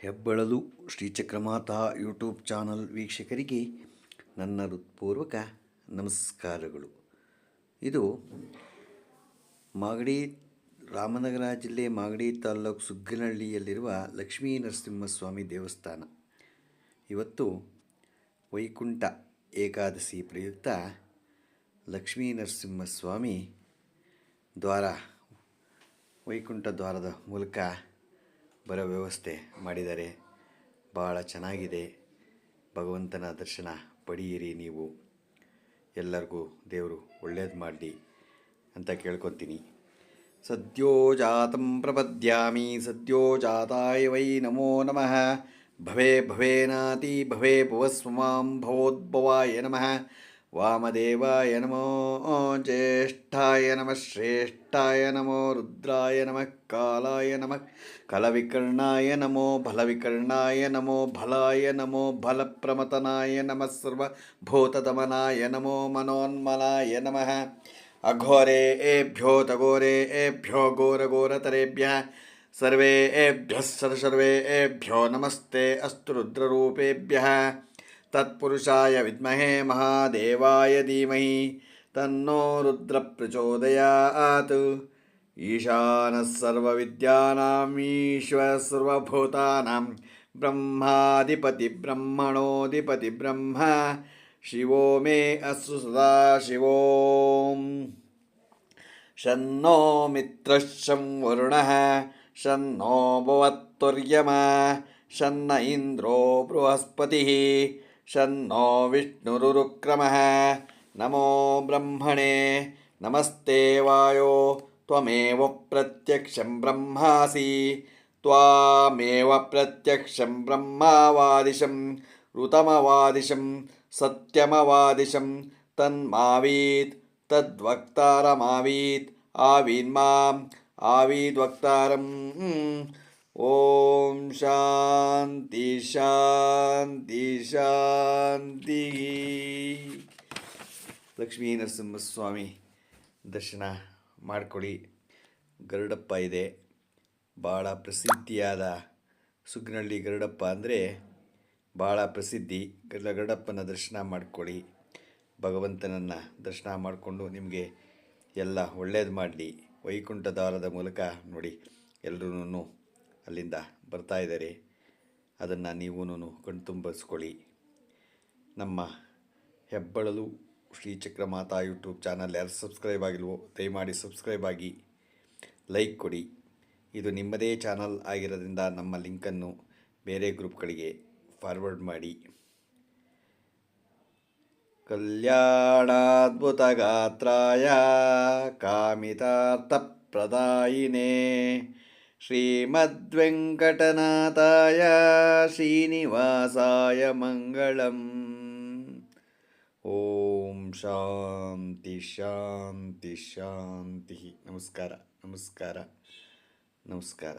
ಹೆಬ್ಬಳಲು ಶ್ರೀಚಕ್ರಮಾತಾ YouTube channel ವೀಕ್ಷಕರಿಗೆ ನನ್ನ ಹೃತ್ಪೂರ್ವಕ ನಮಸ್ಕಾರಗಳು. ಇದು ಮಾಗಡಿ ರಾಮನಗರ ಜಿಲ್ಲೆ ಮಾಗಡಿ ತಾಲ್ಲೂಕು ಸುಗ್ಗನಹಳ್ಳಿಯಲ್ಲಿರುವ ಲಕ್ಷ್ಮೀ ನರಸಿಂಹಸ್ವಾಮಿ ದೇವಸ್ಥಾನ. ಇವತ್ತು ವೈಕುಂಠ ಏಕಾದಶಿ ಪ್ರಯುಕ್ತ ಲಕ್ಷ್ಮೀ ನರಸಿಂಹಸ್ವಾಮಿ ವೈಕುಂಠ ದ್ವಾರದ ಮೂಲಕ ಬರೋ ವ್ಯವಸ್ಥೆ ಮಾಡಿದ್ದಾರೆ. ಭಾಳ ಚೆನ್ನಾಗಿದೆ. ಭಗವಂತನ ದರ್ಶನ ಪಡೆಯಿರಿ. ನೀವು ಎಲ್ಲರಿಗೂ ದೇವರು ಒಳ್ಳೇದು ಮಾಡಲಿ ಅಂತ ಕೇಳ್ಕೊತೀನಿ. ಸದ್ಯೋ ಜಾತಂ ಪ್ರಪದ್ಯಾಮಿ ಸದ್ಯೋ ಜಾತಾಯ ವೈ ನಮೋ ನಮಃ. ಭವೇ ಭವೇನಾತಿ ಭವೇ ಭುವಸ್ವಮಾಂ ಭವೋದ್ಭವಾಯ ನಮಃ. ವಾಮದೇವಾಯ ನಮೋ ಜ್ಯೇಷ್ಠಾಯ ನಮಃ ಶ್ರೇಷ್ಠಾಯ ನಮೋ ರುದ್ರಾಯ ನಮಃ ಕಾಲಾಯ ನಮಃ ಕಲವಿಕರ್ಣಾಯ ನಮೋ ಬಲವಿಕರ್ಣಾಯ ನಮೋ ಬಲಾಯ ನಮೋ ಬಲಪ್ರಮತನಾಯ ನಮಃ ಸರ್ವಭೂತದಮನಾಯ ನಮೋ ಮನೋನ್ಮನಾಯ ನಮಃ. ಅಘೋರೇಭ್ಯೋ ತಘೋರೇಭ್ಯೋ ಘೋರಘೋರತರೇಭ್ಯಃ ಸರ್ವೇಭ್ಯಃ ಸರ್ವೇಭ್ಯೋ ನಮಸ್ತೆ ಅಸ್ತು ರುದ್ರರೂಪೇಭ್ಯಃ. ತತ್ಪುರುಷಾಯ ವಿದ್ಮಹೇ ಮಹಾದೇವಾಯ ಧೀಮಹಿ ತನ್ನೋ ರುದ್ರ ಪ್ರಚೋದಯಾತ್. ಈಶಾನಃ ಸರ್ವವಿದ್ಯಾನಾಂ ಈಶ್ವರಃ ಸರ್ವಭೂತಾನಾಂ ಬ್ರಹ್ಮಾಧಿಪತಿ ಬ್ರಹ್ಮಣೋಧಿಪತಿ ಬ್ರಹ್ಮ. ಶಿವೋ ಮೇ ಅಸ್ತು ಸದಾ ಶಿವೋಂ. ಶನ್ನೋ ಮಿತ್ರಃ ಶಂ ವರುಣಃ ಶನ್ನೋ ಭವತ್ತುರ್ಯಮಃ ಶನ್ನ ಇಂದ್ರೋ ಬೃಹಸ್ಪತಿಃ ಶನ್ನೋ ವಿಷ್ಣುರುರುಕ್ರಮಃ. ನಮೋ ಬ್ರಹ್ಮಣೇ ನಮಸ್ತೆ ವಾಯೋ ತ್ವಮೇವ ಪ್ರತ್ಯಕ್ಷಂ ಬ್ರಹ್ಮಾಸಿ. ತ್ವಾಮೇವ ಪ್ರತ್ಯಕ್ಷಂ ಬ್ರಹ್ಮಾವಾದಿಶಂ ಋತಮವಾದಿಶಂ ಸತ್ಯಮವಾದಿಶಂ. ತನ್ಮಾವೀತ್ ತದ್ವಕ್ತಾರಮಾವೀತ್ ಆವೀನ್ಮಾಂ ಆವೀದ್ವಕ್ತಾರಂ. ಓಂ ಶಾಂತಿ ಶಾಂತಿ ಶಾಂತಿ. ಲಕ್ಷ್ಮೀ ನರಸಿಂಹಸ್ವಾಮಿ ದರ್ಶನ ಮಾಡಿಕೊಡಿ. ಗರುಡಪ್ಪ ಇದೆ. ಭಾಳ ಪ್ರಸಿದ್ಧಿಯಾದ ಸುಗ್ನಹಳ್ಳಿ ಗರುಡಪ್ಪ ಅಂದರೆ ಭಾಳ ಪ್ರಸಿದ್ಧಿ. ಗರುಡಪ್ಪನ ದರ್ಶನ ಮಾಡಿಕೊಡಿ. ಭಗವಂತನನ್ನು ದರ್ಶನ ಮಾಡಿಕೊಂಡು ನಿಮಗೆ ಎಲ್ಲ ಒಳ್ಳೇದು ಮಾಡಲಿ. ವೈಕುಂಠ ದ್ವಾರದ ಮೂಲಕ ನೋಡಿ ಎಲ್ಲರೂ ಅಲ್ಲಿಂದ ಬರ್ತಾ ಇದ್ದಾರೆ. ಅದನ್ನು ನೀವೂ ಕಣ್ತುಂಬಿಸ್ಕೊಳ್ಳಿ. ನಮ್ಮ ಹೆಬ್ಬಳಲು ಶ್ರೀಚಕ್ರಮಾತಾ ಯೂಟ್ಯೂಬ್ ಚಾನಲ್ ಯಾರು ಸಬ್ಸ್ಕ್ರೈಬ್ ಆಗಿಲ್ವೋ ದಯಮಾಡಿ ಸಬ್ಸ್ಕ್ರೈಬ್ ಆಗಿ, ಲೈಕ್ ಕೊಡಿ. ಇದು ನಿಮ್ಮದೇ ಚಾನಲ್ ಆಗಿರೋದ್ರಿಂದ ನಮ್ಮ ಲಿಂಕನ್ನು ಬೇರೆ ಗ್ರೂಪ್ಗಳಿಗೆ ಫಾರ್ವರ್ಡ್ ಮಾಡಿ. ಕಲ್ಯಾಣಾದ್ಭುತಗಾತ್ರಾಯ ಕಾಮಿತಾರ್ಥಪ್ರದಾಯಿನೇ ಶ್ರೀಮದ್ವೆಂಕಟನಾಥಾಯ ಶ್ರೀನಿವಾಸಾಯ ಮಂಗಳಂ. ಓಂ ಶಾಂತಿ ಶಾಂತಿ ಶಾಂತಿ. ನಮಸ್ಕಾರ ನಮಸ್ಕಾರ ನಮಸ್ಕಾರ.